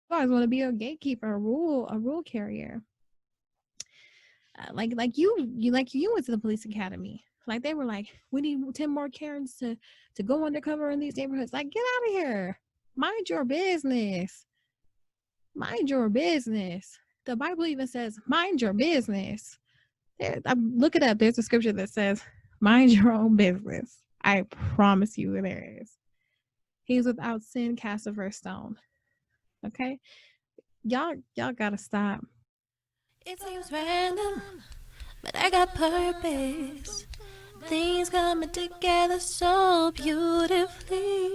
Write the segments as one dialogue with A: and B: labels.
A: You always want to be a gatekeeper, a rule carrier. Like you went to the police academy. Like they were like, we need 10 more Karens to go undercover in these neighborhoods. Like, get out of here. Mind your business. Mind your business. The Bible even says, mind your business. Look it up. There's a scripture that says, mind your own business. I promise you there is. He's without sin, cast the first stone. Okay? Y'all gotta stop.
B: It seems random, but I got purpose. Things coming together so beautifully.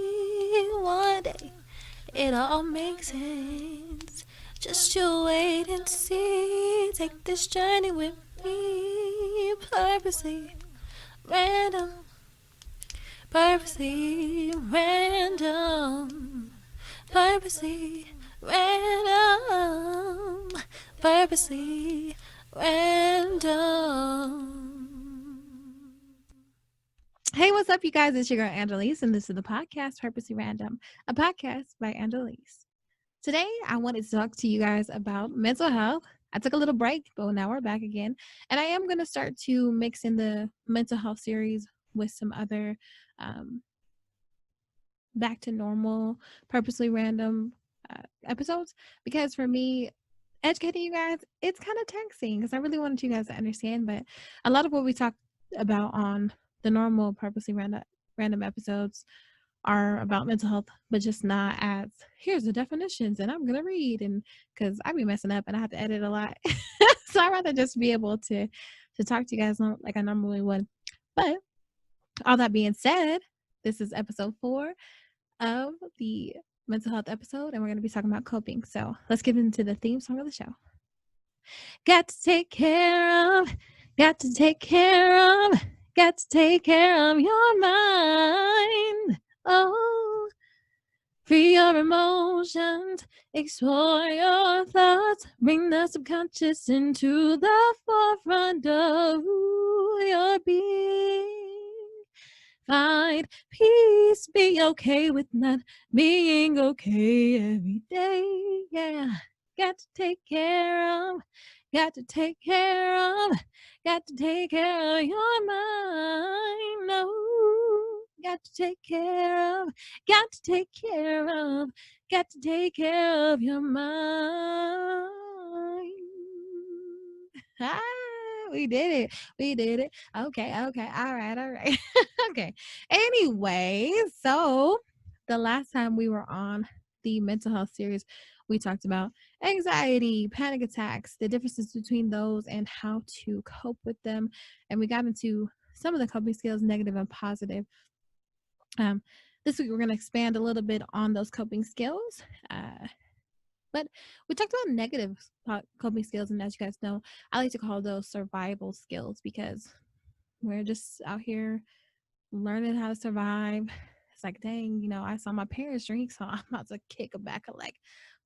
B: One day, it all makes sense. Just you wait and see. Take this journey with me. Purposely random, purposely random, purposely random, purposely random.
A: Hey, what's up, you guys? It's your girl Annalise, and this is the podcast Purposely Random, a podcast by Annalise. Today, I wanted to talk to you guys about mental health. I took a little break, but now we're back again. And I am going to start to mix in the mental health series with some other back to normal, purposely random episodes. Because for me, educating you guys, it's kind of taxing because I really wanted you guys to understand. But a lot of what we talk about on the normal, purposely random episodes are about mental health, but just not as here's the definitions and I'm gonna read, and because I be messing up and I have to edit a lot. So I'd rather just be able to talk to you guys like I normally would. But all that being said, this is episode 4 of the mental health episode, and we're gonna be talking about coping. So let's get into the theme song of the show. Got to take care of, got to take care of, got to take care of your mind. Oh, free your emotions, explore your thoughts, bring the subconscious into the forefront of who you're being. Find peace, be okay with not being okay every day. Yeah, got to take care of, got to take care of, got to take care of your mind. No, got to take care of, got to take care of, got to take care of your mind. Ah, we did it. We did it. Okay, okay. All right, all right. Okay. Anyway, so the last time we were on the mental health series, we talked about anxiety, panic attacks, the differences between those, and how to cope with them. And we got into some of the coping skills, negative and positive. Um, this week, we're going to expand a little bit on those coping skills. But we talked about negative coping skills, and as you guys know, I like to call those survival skills because we're just out here learning how to survive. It's like, dang, I saw my parents drink, so I'm about to kick back at like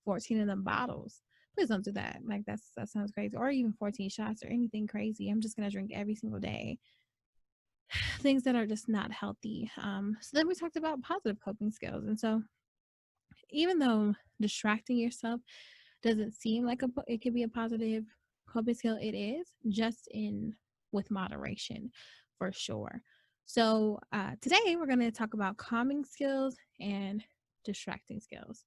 A: 14 of them bottles. Please don't do that. Like that sounds crazy. Or even 14 shots or anything crazy. I'm just gonna drink every single day. Things that are just not healthy. So then we talked about positive coping skills, and so even though distracting yourself doesn't seem like it could be a positive coping skill, it is just in with moderation for sure. So today we're going to talk about calming skills and distracting skills.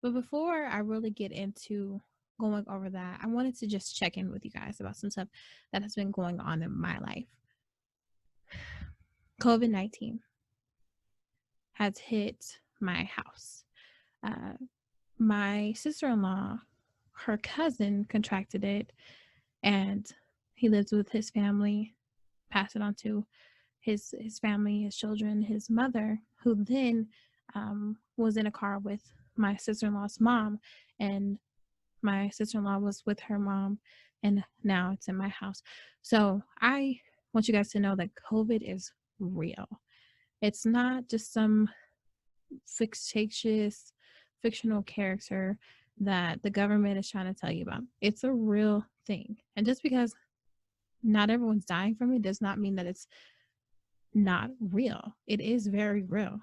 A: But before I really get into going over that, I wanted to just check in with you guys about some stuff that has been going on in my life. COVID-19 has hit my house. Uh, my sister-in-law, her cousin contracted it, and he lives with his family, passed it on to his family, his children, his mother, who then was in a car with my sister-in-law's mom, and my sister-in-law was with her mom, and now it's in my house. So I want you guys to know that COVID is real. It's not just some fictitious fictional character that the government is trying to tell you about. It's a real thing. And just because not everyone's dying from it does not mean that it's not real. It is very real.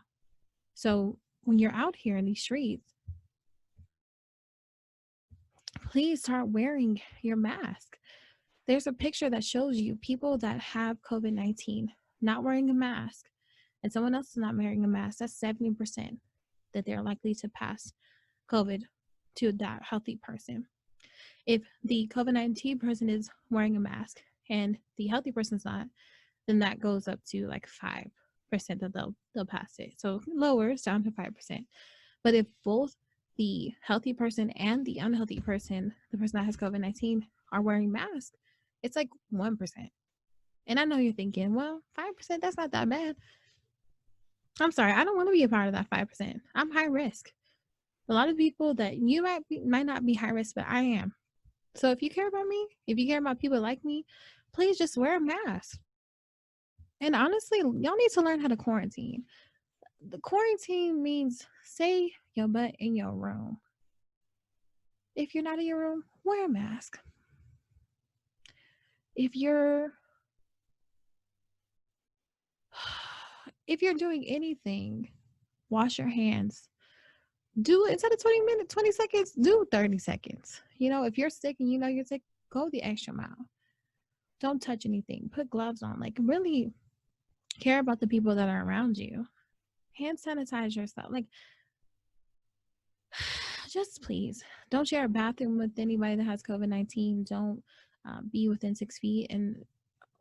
A: So when you're out here in these streets, please start wearing your mask. There's a picture that shows you people that have COVID-19 not wearing a mask and someone else is not wearing a mask. That's 70% that they're likely to pass COVID to that healthy person. If the COVID-19 person is wearing a mask and the healthy person's not, then that goes up to like 5% that they'll pass it. So lowers down to 5%. But if both the healthy person and the unhealthy person, the person that has COVID-19, are wearing masks, it's like 1%. And I know you're thinking, well, 5%, that's not that bad. I'm sorry, I don't want to be a part of that 5%. I'm high risk. A lot of people that you might not be high risk, but I am. So if you care about me, if you care about people like me, please just wear a mask. And honestly, y'all need to learn how to quarantine. The quarantine means stay your butt in your room. If you're not in your room, wear a mask. If you're doing anything, wash your hands. Do instead of 20 minutes, 20 seconds, do 30 seconds. If you're sick and you know you're sick, go the extra mile. Don't touch anything. Put gloves on. Like, really care about the people that are around you. Hand sanitize yourself. Like, just please don't share a bathroom with anybody that has COVID-19. Don't be within 6 feet. And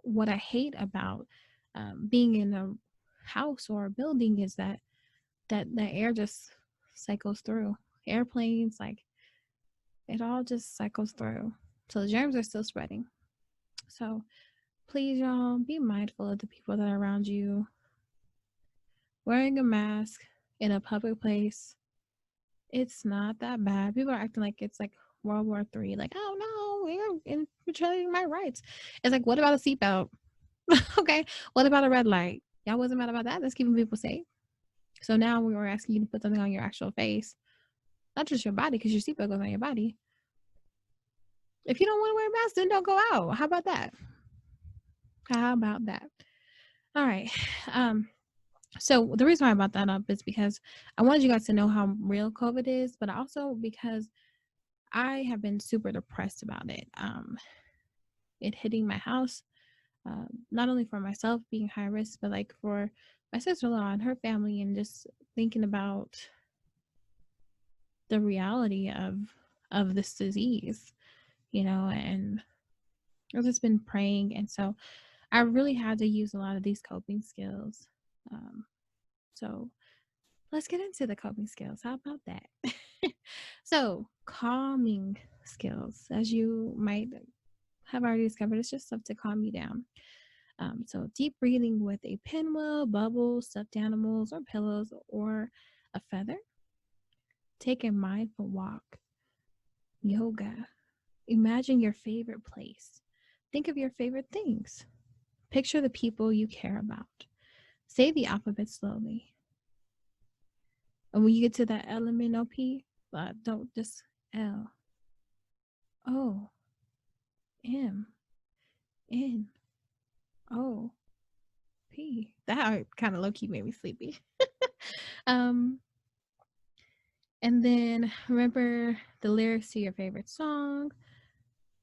A: what I hate about being in a house or a building is that the air just cycles through. Airplanes, like, it all just cycles through. So the germs are still spreading. So please, y'all, be mindful of the people that are around you. Wearing a mask in a public place, it's not that bad. People are acting like it's like World War III. Like, oh no, we're infiltrating my rights. It's like, what about a seatbelt? Okay, what about a red light? Y'all wasn't mad about that. That's keeping people safe. So now we were asking you to put something on your actual face, not just your body, because your seatbelt goes on your body. If you don't want to wear a mask, then don't go out. How about that? How about that? All right. So the reason why I brought that up is because I wanted you guys to know how real COVID is, but also because I have been super depressed about it. It hitting my house, not only for myself being high risk, but like for my sister-in-law and her family, and just thinking about the reality of this disease, and I've just been praying. And so I really had to use a lot of these coping skills. So let's get into the coping skills. How about that? So, calming skills, as you might have already discovered, it's just stuff to calm you down. So deep breathing with a pinwheel, bubbles, stuffed animals, or pillows, or a feather. Take a mindful walk. Yoga. Imagine your favorite place. Think of your favorite things. Picture the people you care about. Say the alphabet slowly. And when you get to that LMNOP, don't just L O M N O P. That kind of low key made me sleepy. um, and then remember the lyrics to your favorite song.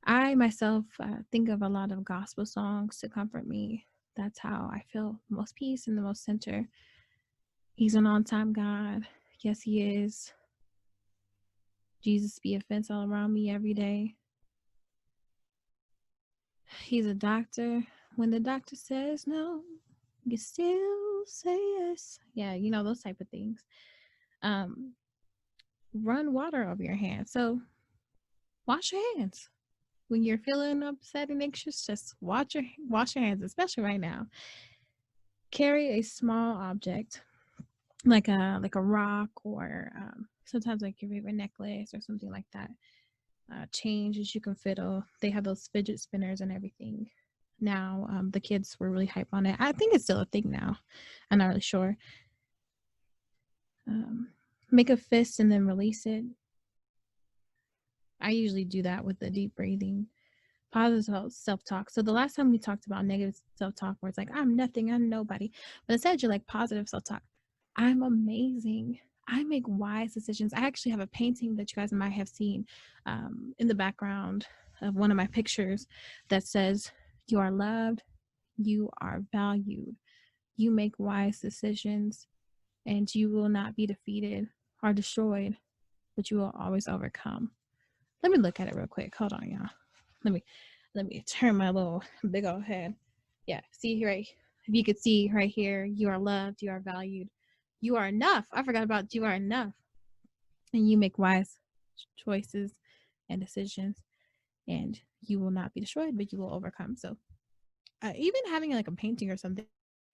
A: I myself think of a lot of gospel songs to comfort me. That's how I feel the most peace and the most center. He's an on-time God. Yes, he is. Jesus be a fence all around me every day. He's a doctor. When the doctor says no, you still say yes. Yeah, those type of things. Run water over your hands. So wash your hands. When you're feeling upset and anxious, just wash your hands, especially right now. Carry a small object, like a rock, or sometimes like your favorite necklace or something like that. Change as you can fiddle. They have those fidget spinners and everything. Now, the kids were really hype on it. I think it's still a thing now. I'm not really sure. Make a fist and then release it. I usually do that with the deep breathing. Positive self-talk. So the last time we talked about negative self-talk, where it's like, I'm nothing, I'm nobody. But instead, you're like positive self-talk. I'm amazing. I make wise decisions. I actually have a painting that you guys might have seen in the background of one of my pictures that says, "You are loved, you are valued, you make wise decisions, and you will not be defeated or destroyed, but you will always overcome." Let me look at it real quick. Hold on, y'all. Let me let me turn my little big old head. Yeah, see right. If you could see right here, you are loved, you are valued, you are enough. I forgot about you are enough, and you make wise choices and decisions, and you will not be destroyed, but you will overcome. So, even having like a painting or something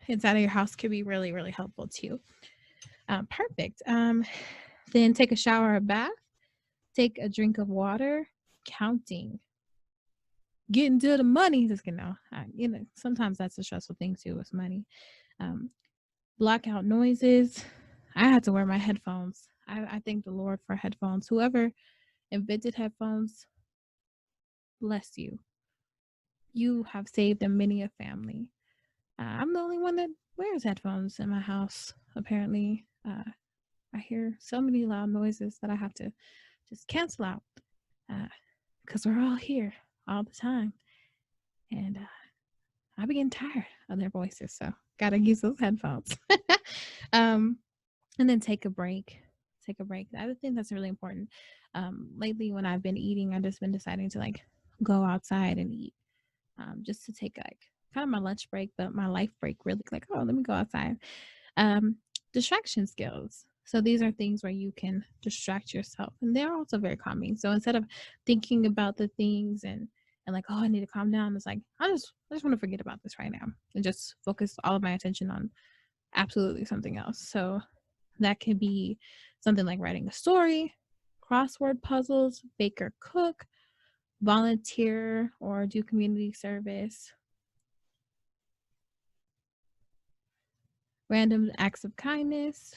A: inside of your house could be really, really helpful too. Perfect. Then take a shower or bath, take a drink of water, counting, getting to the money. Just kidding. No, sometimes that's a stressful thing too. With money. Um, Blackout noises. I had to wear my headphones. I thank the Lord for headphones. Whoever invented headphones, bless you. You have saved a many a family. I'm the only one that wears headphones in my house. Apparently, I hear so many loud noises that I have to just cancel out because we're all here all the time, and I be getting tired of their voices, so gotta use those headphones. um, and then take a break. Take a break. The other thing that's really important. Lately, when I've been eating, I've just been deciding to like go outside and eat, just to take like kind of my lunch break, but my life break. Really, like, oh, let me go outside. Um, Distraction skills. So these are things where you can distract yourself, and they're also very calming. So instead of thinking about the things and like, oh, I need to calm down, it's like I just want to forget about this right now and just focus all of my attention on absolutely something else. So that could be something like writing a story, crossword puzzles, bake or cook, volunteer or do community service, random acts of kindness,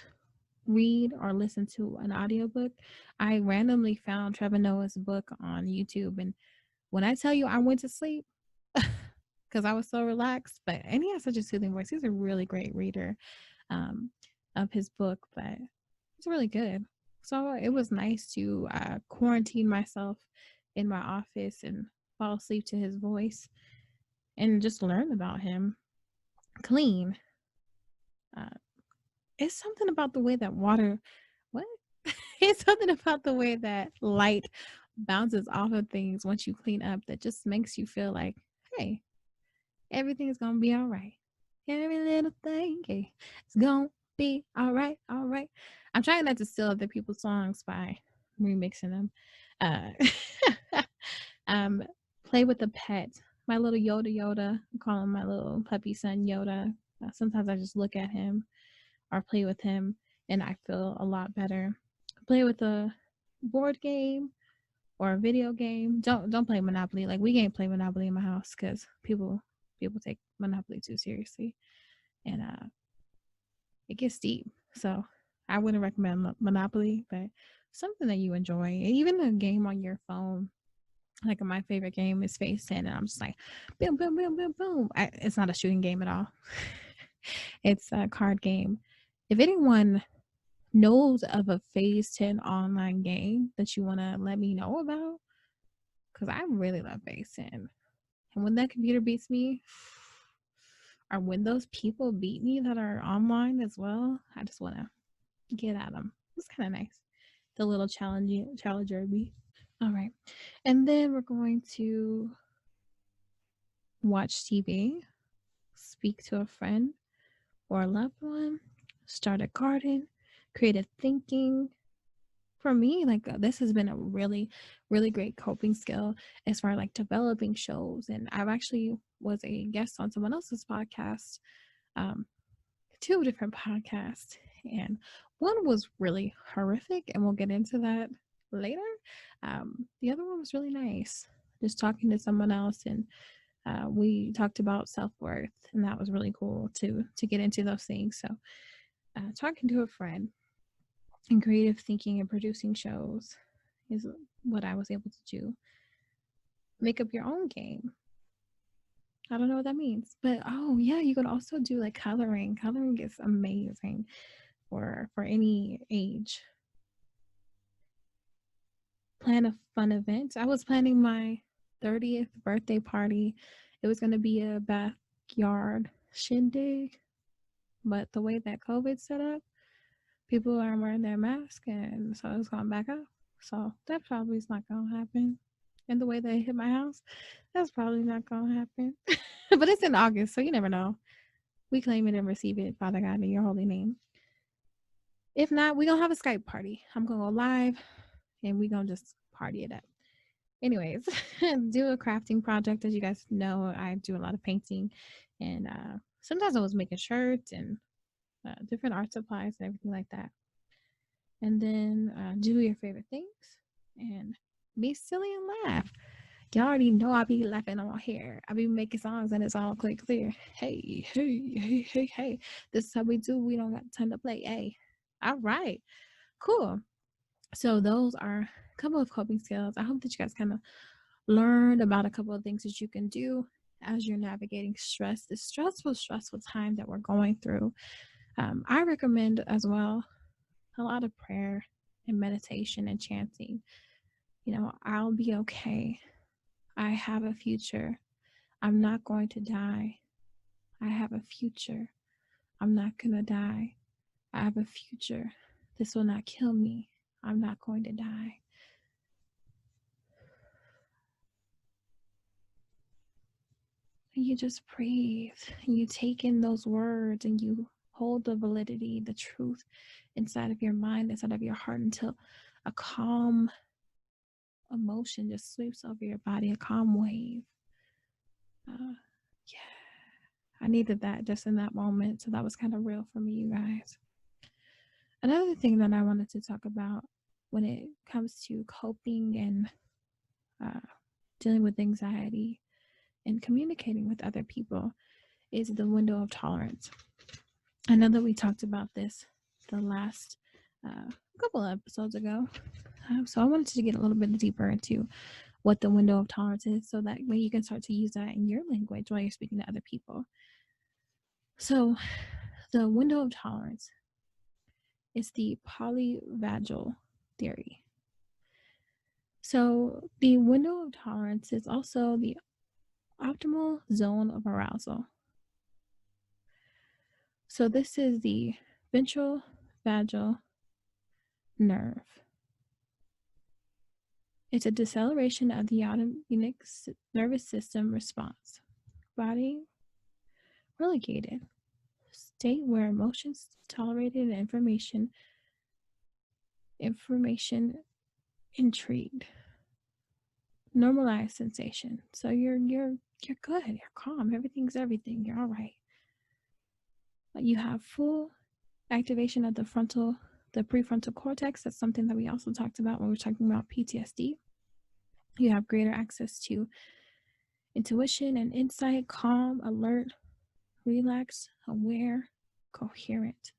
A: read or listen to an audiobook. I randomly found Trevor Noah's book on YouTube, and when I tell you I went to sleep because I was so relaxed, and he has such a soothing voice. He's a really great reader um, of his book, but it's really good. So it was nice to quarantine myself in my office and fall asleep to his voice and just learn about him. Clean. Uh, it's something about the way that water, what? It's something about the way that light bounces off of things once you clean up that just makes you feel like, hey, everything's going to be all right. Every little thing, hey, it's going to be all right, all right. I'm trying not to steal other people's songs by remixing them. Uh, um, Play with a pet. My little Yoda, I call him my little puppy son Yoda. Sometimes I just look at him or play with him and I feel a lot better. Play with a board game or a video game. Don't play Monopoly. Like we can't play Monopoly in my house because people take Monopoly too seriously, and it gets deep. So I wouldn't recommend Monopoly, but something that you enjoy. Even a game on your phone. Like my favorite game is Face 10, and I'm just like, boom, boom, boom, boom, boom. It's not a shooting game at all. It's a card game. If anyone knows of a Phase 10 online game that you want to let me know about, because I really love Phase 10. And when that computer beats me, or when those people beat me that are online as well, I just want to get at them. It's kind of nice. The little challenger me. All right. And then we're going to watch TV, speak to a friend or a loved one, start a garden, creative thinking. For me, like this has been a really, really great coping skill as far as like developing shows. And I've actually was a guest on someone else's podcast, um, two different podcasts, and one was really horrific, and we'll get into that later. The other one was really nice, just talking to someone else, and we talked about self-worth, and that was really cool to get into those things. So talking to a friend and creative thinking and producing shows is what I was able to do. Make up your own game. I don't know what that means, but oh yeah, you could also do like coloring. Coloring is amazing. for any age. Plan a fun event. I was planning my 30th birthday party. It was going to be a backyard shindig, but the way that COVID set up, people aren't wearing their mask, and so it's going back up. So that probably is not going to happen. And the way they hit my house, that's probably not going to happen. But it's in August, so you never know. We claim it and receive it, Father God, in your holy name. If not, we're going to have a Skype party. I'm going to go live and we're going to just party it up. Anyways, do a crafting project. As you guys know, I do a lot of painting, and sometimes I was making shirts and different art supplies and everything like that. And then do your favorite things and be silly and laugh. Y'all already know I be laughing on here. I be making songs and it's all clear. Hey, hey, hey, hey, hey. This is how we do. We don't got time to play. Hey. All right. Cool. So those are a couple of coping skills. I hope that you guys kind of learned about a couple of things that you can do as you're navigating stress, this stressful time that we're going through. I recommend as well a lot of prayer and meditation and chanting. You know, I'll be okay. I have a future. I'm not going to die. I have a future. I'm not going to die. I have a future. This will not kill me. I'm not going to die. And you just breathe. And you take in those words and you hold the validity, the truth inside of your mind, inside of your heart until a calm emotion just sweeps over your body, a calm wave. Yeah, I needed that just in that moment. So that was kind of real for me, you guys. Another thing that I wanted to talk about when it comes to coping and dealing with anxiety and communicating with other people is the window of tolerance. I know that we talked about this the last couple of episodes ago. So I wanted to get a little bit deeper into what the window of tolerance is so that way you can start to use that in your language while you're speaking to other people. So the window of tolerance is the polyvagal theory. So the window of tolerance is also the optimal zone of arousal. So this is the ventral vagal nerve. It's a deceleration of the autonomic nervous system response. Body relegated. State where emotions tolerated and information intrigued. Normalized sensation. So you're good. You're calm. Everything's everything. You're all right. You have full activation of the prefrontal cortex. That's something that we also talked about when we were talking about PTSD. You have greater access to intuition and insight, calm, alert, relaxed, aware, coherent.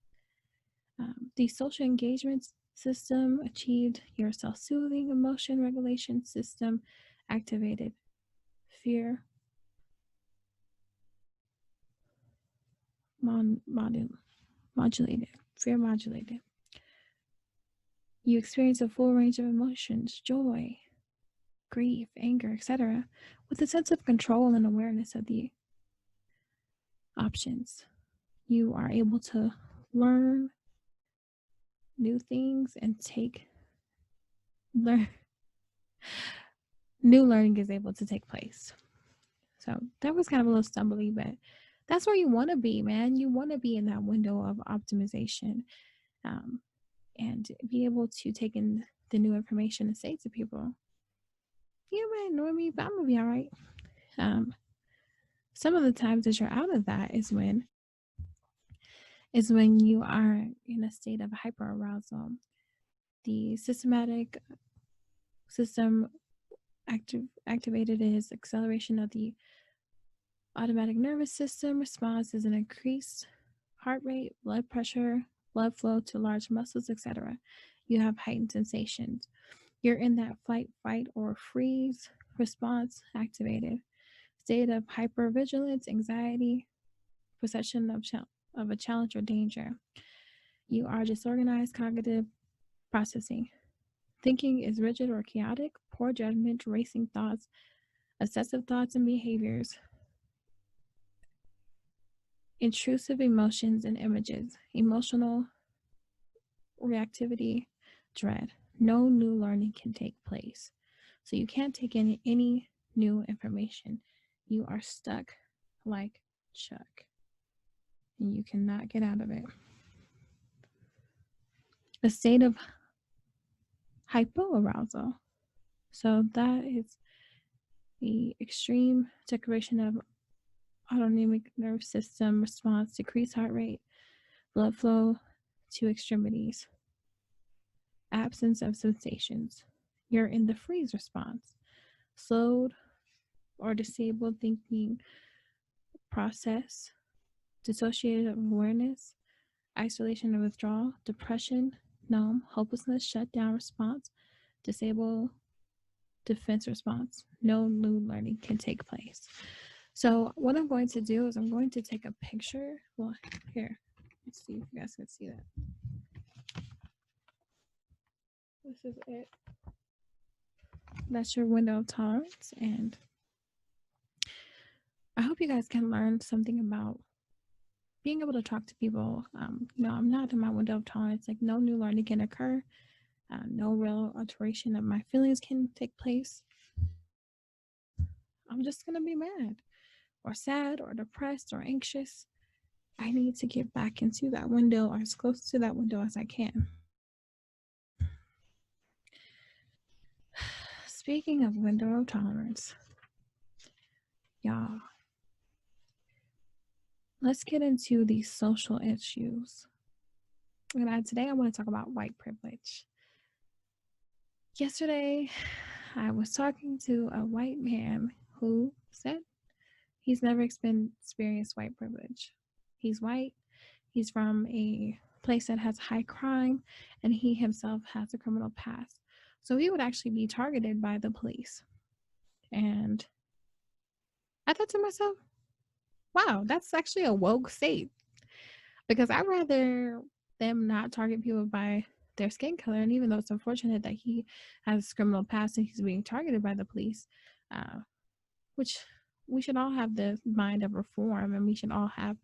A: The social engagement system achieved, your self-soothing emotion regulation system activated, fear modulated, fear modulated. You experience a full range of emotions, joy, grief, anger, etc., with a sense of control and awareness of the options. You are able to learn new things and new learning is able to take place. So that was kind of a little stumbly, but that's where you want to be, man. You want to be in that window of optimization and be able to take in the new information and say to people, you might annoy me, but I'm going to be all right. Some of the times that you're out of that is when you are in a state of hyperarousal. The systematic system activated is acceleration of the automatic nervous system response is an increased heart rate, blood pressure, blood flow to large muscles, etc. You have heightened sensations. You're in that flight, fight, or freeze response activated. State of hypervigilance, anxiety, perception of a challenge or danger. You are disorganized cognitive processing. Thinking is rigid or chaotic, poor judgment, racing thoughts, obsessive thoughts and behaviors, intrusive emotions and images, emotional reactivity, dread. No new learning can take place. So you can't take any new information. You are stuck like Chuck, and you cannot get out of it. A state of hypoarousal. So that is the extreme deprivation of autonomic nerve system response, decreased heart rate, blood flow to extremities, absence of sensations. You're in the freeze response, slowed or disabled thinking process, dissociated awareness, isolation and withdrawal, depression, numb, hopelessness, shutdown response, disabled defense response. No new learning can take place. So what I'm going to do is I'm going to take a picture. Well, here, let's see if you guys can see that. This is it. That's your window of tolerance, and I hope you guys can learn something about being able to talk to people. I'm not in my window of tolerance. Like, no new learning can occur. No real alteration of my feelings can take place. I'm just gonna be mad or sad or depressed or anxious. I need to get back into that window or as close to that window as I can. Speaking of window of tolerance, y'all, let's get into these social issues. And today I want to talk about white privilege. Yesterday, I was talking to a white man who said he's never experienced white privilege. He's white. He's from a place that has high crime, and he himself has a criminal past. So he would actually be targeted by the police. And I thought to myself, wow, that's actually a woke state. Because I'd rather them not target people by their skin color. And even though it's unfortunate that he has a criminal past and he's being targeted by the police, which we should all have the mind of reform, and we should all have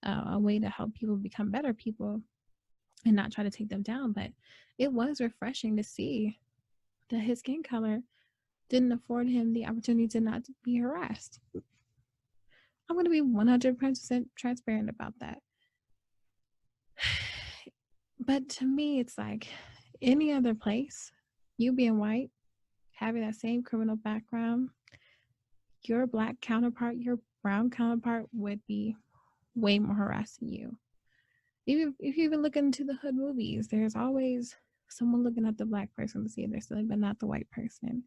A: a way to help people become better people and not try to take them down. But it was refreshing to see that his skin color didn't afford him the opportunity to not be harassed. I'm going to be 100% transparent about that. But to me, it's like any other place, you being white, having that same criminal background, your black counterpart, your brown counterpart would be way more harassing you. Even if you even look into the hood movies, there's always someone looking at the black person to see if they're stealing, but not the white person.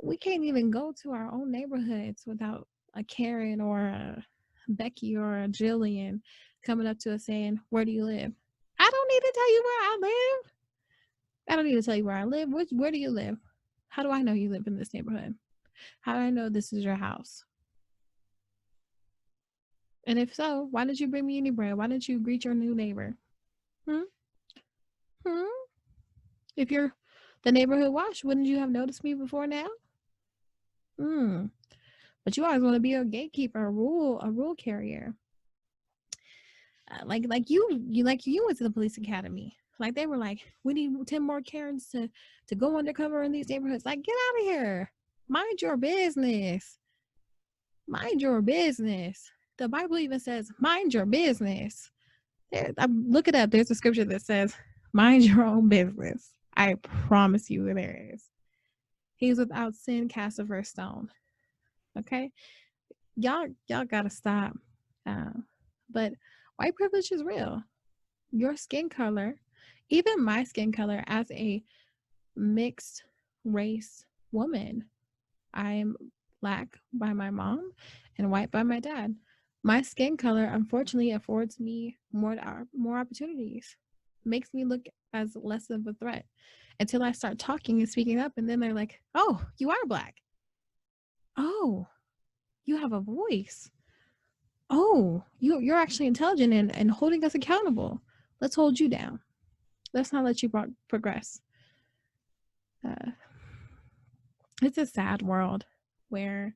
A: We can't even go to our own neighborhoods without a Karen or a Becky or a Jillian coming up to us saying, "Where do you live?" I don't need to tell you where I live. I don't need to tell you where I live. Where do you live? How do I know you live in this neighborhood? How do I know this is your house? And if so, why did you bring me any bread? Why didn't you greet your new neighbor? If you're the neighborhood watch, wouldn't you have noticed me before now? But you always want to be a gatekeeper, a rule carrier. Like you went to the police academy. Like they were like, we need 10 more Karens to go undercover in these neighborhoods. Like, get out of here. Mind your business. Mind your business. The Bible even says, mind your business. Look it up. There's a scripture that says, mind your own business. I promise you there is. He's without sin, cast the first stone. Okay? Y'all gotta stop. But white privilege is real. Your skin color, even my skin color as a mixed race woman, I'm black by my mom and white by my dad. My skin color, unfortunately, affords me more opportunities, makes me look as less of a threat until I start talking and speaking up. And then they're like, oh, you are black. Oh, you have a voice. Oh, you're actually intelligent and holding us accountable. Let's hold you down. Let's not let you progress. It's a sad world where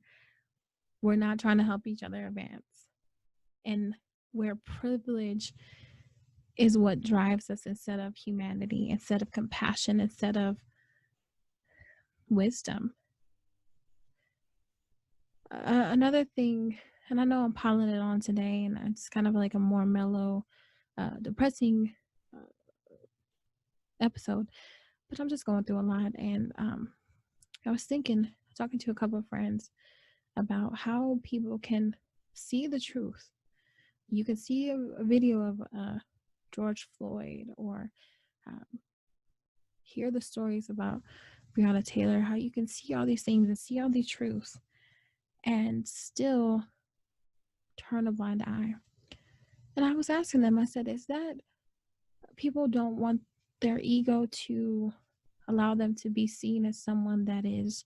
A: we're not trying to help each other advance, and where privilege is what drives us instead of humanity, instead of compassion, instead of wisdom. Another thing, and I know I'm piling it on today, and it's kind of like a more mellow, depressing episode, but I'm just going through a lot. And I was talking to a couple of friends about how people can see the truth. You can see a video of George Floyd, or hear the stories about Breonna Taylor, how you can see all these things and see all these truths and still turn a blind eye. And I was asking them, I said, is that people don't want their ego to allow them to be seen as someone that is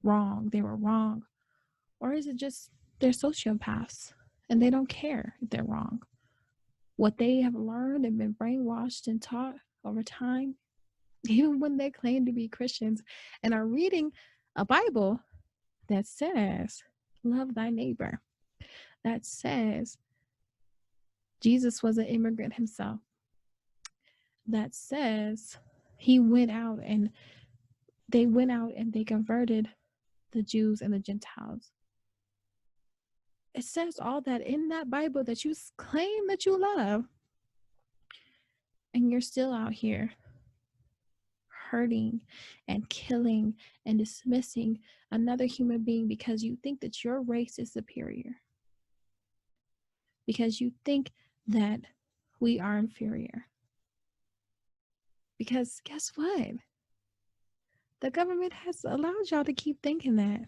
A: wrong, they were wrong? Or is it just they're sociopaths and they don't care if they're wrong? What they have learned and been brainwashed and taught over time, even when they claim to be Christians and are reading a Bible that says, love thy neighbor, that says Jesus was an immigrant himself, that says he went out and they converted the Jews and the Gentiles. It says all that in that Bible that you claim that you love, and you're still out here hurting and killing and dismissing another human being because you think that your race is superior, because you think that we are inferior. Because guess what? The government has allowed y'all to keep thinking that.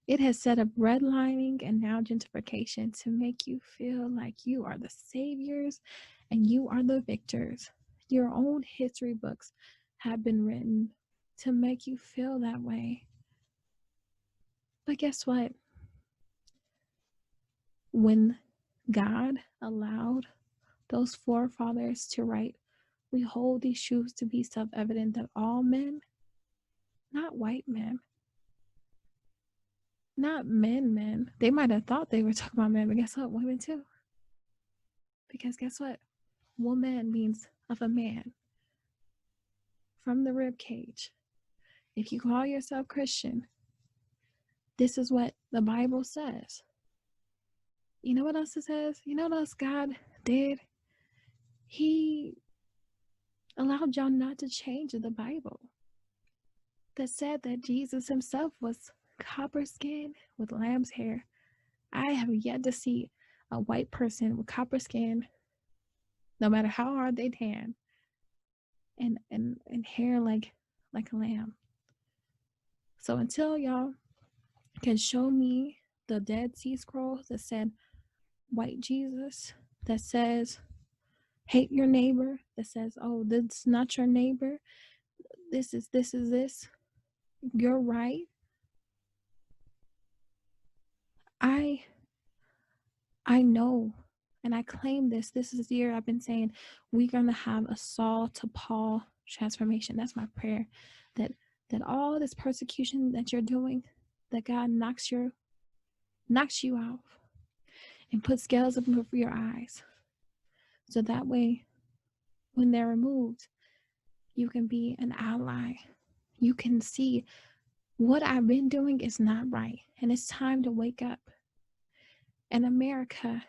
A: It has set up redlining and now gentrification to make you feel like you are the saviors and you are the victors. Your own history books have been written to make you feel that way. But guess what? When God allowed those forefathers to write, we hold these truths to be self-evident that all men, not white men, not men. They might have thought they were talking about men, but guess what? Women too. Because guess what? Woman means of a man. From the rib cage. If you call yourself Christian, this is what the Bible says. You know what else it says? You know what else God did? He allowed y'all not to change the Bible. That said that Jesus himself was copper skin with lamb's hair. I have yet to see a white person with copper skin, no matter how hard they tan, and hair like a lamb. So until y'all can show me the Dead Sea Scrolls that said white Jesus, that says hate your neighbor, that says, oh, this is not your neighbor, this is this, you're right. I know, and I claim this is the year I've been saying we're going to have a Saul to Paul transformation. That's my prayer, that all this persecution that you're doing, that God knocks you out and puts scales up over your eyes, so that way when they're removed, you can be an ally. You can see what I've been doing is not right, and it's time to wake up. And America,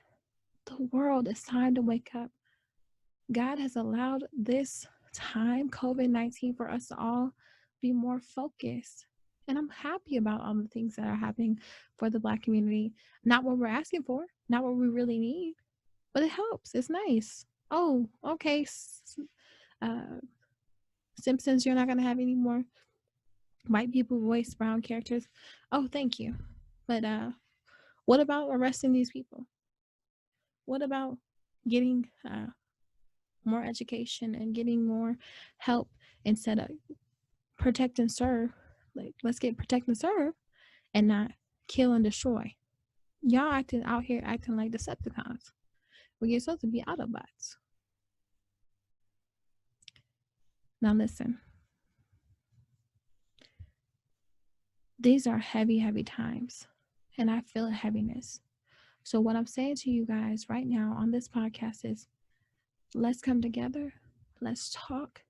A: the world, is time to wake up. God has allowed this time, COVID-19, for us to all be more focused. And I'm happy about all the things that are happening for the Black community. Not what we're asking for, not what we really need, but it helps. It's nice. Oh, okay. Simpsons, you're not going to have any more white people voice brown characters. Oh, thank you. But what about arresting these people? What about getting more education and getting more help instead of protect and serve? Like, let's get protect and serve and not kill and destroy. Y'all out here acting like Decepticons. you're supposed to be Autobots. Now listen. These are heavy, heavy times, and I feel a heaviness. So what I'm saying to you guys right now on this podcast is, let's come together, let's talk,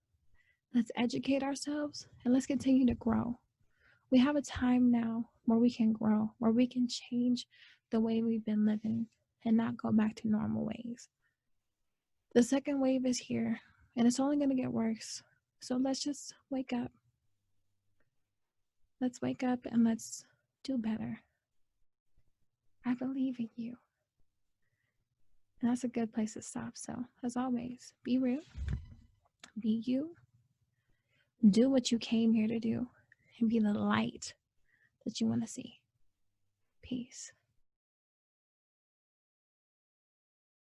A: let's educate ourselves, and let's continue to grow. We have a time now where we can grow, where we can change the way we've been living and not go back to normal ways. The second wave is here, and it's only going to get worse. So let's just wake up. Let's wake up and let's do better. I believe in you. And that's a good place to stop. So, as always, be real, be you, do what you came here to do, and be the light that you want to see. Peace.